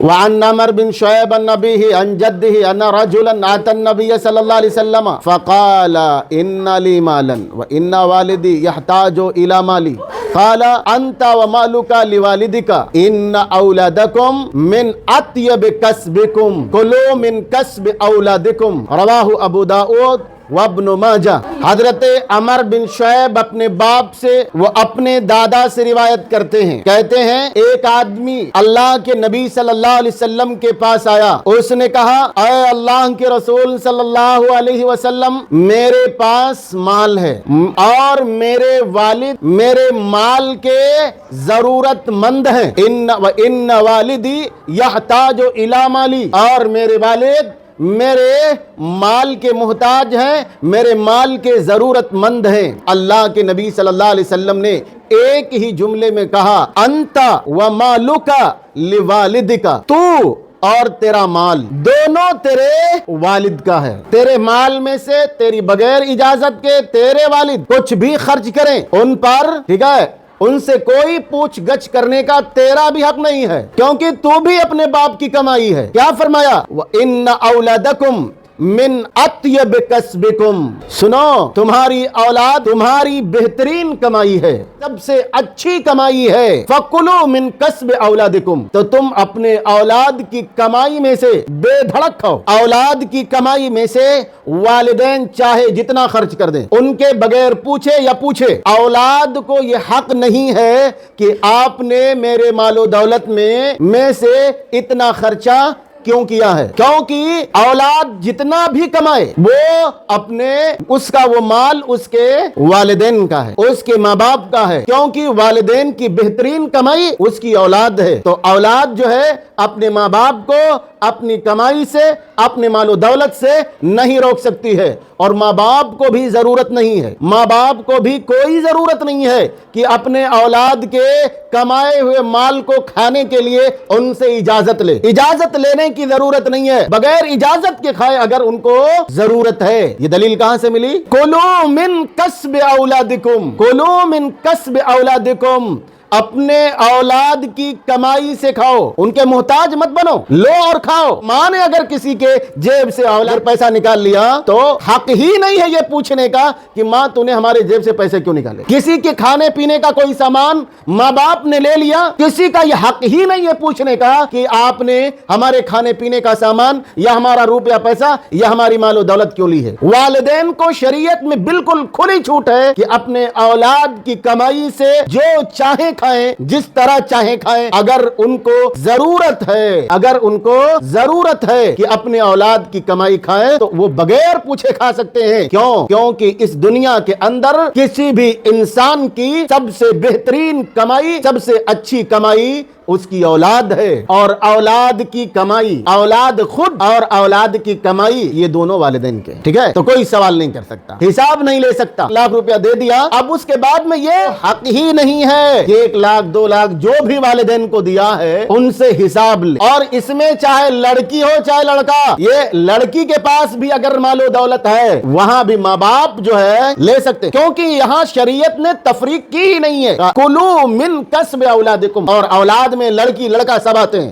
وعن عمر بن شعيب عن أبيه عن جده أن رجلا أتى النبي صلى الله عليه وسلم فقال إن لي مالا وإن والدي يحتاج إلى مالي قال أنت ومالك لوالدك إن أولادكم من أطيب كسبكم كلوا من كسب أولادكم رواه أبو داود وابن ماجہ۔ حضرت عمر بن شعیب اپنے باپ سے وہ اپنے دادا سے روایت کرتے ہیں، کہتے ہیں ایک آدمی اللہ کے نبی صلی اللہ علیہ وسلم کے پاس آیا، اس نے کہا اے اللہ کے رسول صلی اللہ علیہ وسلم، میرے پاس مال ہے اور میرے والد میرے مال کے ضرورت مند ہیں، ان والدی یحتاج الی مالی، اور میرے والد میرے مال کے محتاج ہیں، میرے مال کے ضرورت مند ہیں۔ اللہ کے نبی صلی اللہ علیہ وسلم نے ایک ہی جملے میں کہا انت و مالک لوالدک، تو اور تیرا مال دونوں تیرے والد کا ہے۔ تیرے مال میں سے تیری بغیر اجازت کے تیرے والد کچھ بھی خرچ کریں ان پر، ٹھیک ہے، ان سے کوئی پوچھ گچھ کرنے کا تیرا بھی حق نہیں ہے، کیونکہ تو بھی اپنے باپ کی کمائی ہے۔ کیا فرمایا؟ وَإِنَّ أَوْلَادَكُمْ من اطیب کسبکم، سنو تمہاری اولاد تمہاری بہترین کمائی ہے، سب سے اچھی کمائی ہے۔ فَكُلُوا مِن کسب اولادکم، تو تم اپنے اولاد کی کمائی میں سے بے دھڑک کھاؤ۔ اولاد کی کمائی میں سے والدین چاہے جتنا خرچ کر دیں، ان کے بغیر پوچھے یا پوچھے، اولاد کو یہ حق نہیں ہے کہ آپ نے میرے مال و دولت میں سے اتنا خرچہ کیوں کیا ہے، کیونکہ اولاد جتنا بھی کمائے وہ اپنے اس کا وہ مال اس کے والدین کا ہے، اس کے ماں باپ کا ہے، کیونکہ والدین کی بہترین کمائی اس کی اولاد ہے۔ تو اولاد جو ہے اپنے ماں باپ کو اپنی کمائی سے اپنے مال و دولت سے نہیں روک سکتی ہے، اور ماں باپ کو بھی ضرورت نہیں ہے، ماں باپ کو بھی کوئی ضرورت نہیں ہے کہ اپنے اولاد کے کمائے ہوئے مال کو کھانے کے لیے ان سے اجازت لے۔ اجازت لینے کی ضرورت نہیں ہے، بغیر اجازت کے کھائے اگر ان کو ضرورت ہے۔ یہ دلیل کہاں سے ملی؟ کُلُوا مِن کسب اولادکم، کُلُوا مِن کسب اولادکم، اپنے اولاد کی کمائی سے کھاؤ، ان کے محتاج مت بنو، لو اور کھاؤ۔ ماں نے اگر کسی کے جیب سے اولاد پیسہ نکال لیا تو حق ہی نہیں ہے یہ پوچھنے کا کہ ماں تو نے ہمارے جیب سے پیسے کیوں نکالے۔ کسی کے کھانے پینے کا کوئی سامان ماں باپ نے لے لیا، کسی کا یہ حق ہی نہیں ہے پوچھنے کا کہ آپ نے ہمارے کھانے پینے کا سامان یا ہمارا روپیہ پیسہ یا ہماری مال و دولت کیوں لی ہے۔ والدین کو شریعت میں بالکل کھلی چھوٹ ہے کہ اپنے اولاد کی کمائی سے جو چاہیں کھائیں، جس طرح چاہیں کھائیں، اگر ان کو ضرورت ہے کہ اپنے اولاد کی کمائی کھائیں تو وہ بغیر پوچھے کھا سکتے ہیں۔ کیوں؟ کیونکہ اس دنیا کے اندر کسی بھی انسان کی سب سے بہترین کمائی، سب سے اچھی کمائی اس کی اولاد ہے، اور اولاد کی کمائی، اولاد خود اور اولاد کی کمائی یہ دونوں والدین کے، ٹھیک ہے۔ تو کوئی سوال نہیں کر سکتا، حساب نہیں لے سکتا۔ لاکھ روپیہ دے دیا، اب اس کے بعد میں یہ حق ہی نہیں ہے کہ 1 لاکھ 2 لاکھ جو بھی والدین کو دیا ہے ان سے حساب لے۔ اور اس میں چاہے لڑکی ہو چاہے لڑکا، یہ لڑکی کے پاس بھی اگر مال و دولت ہے وہاں بھی ماں باپ جو ہے لے سکتے، کیونکہ یہاں شریعت نے تفریق کی ہی نہیں ہے۔ کُلُوا مِن کسب اولادکم، اور اولاد میں لڑکی لڑکا سب آتے ہیں۔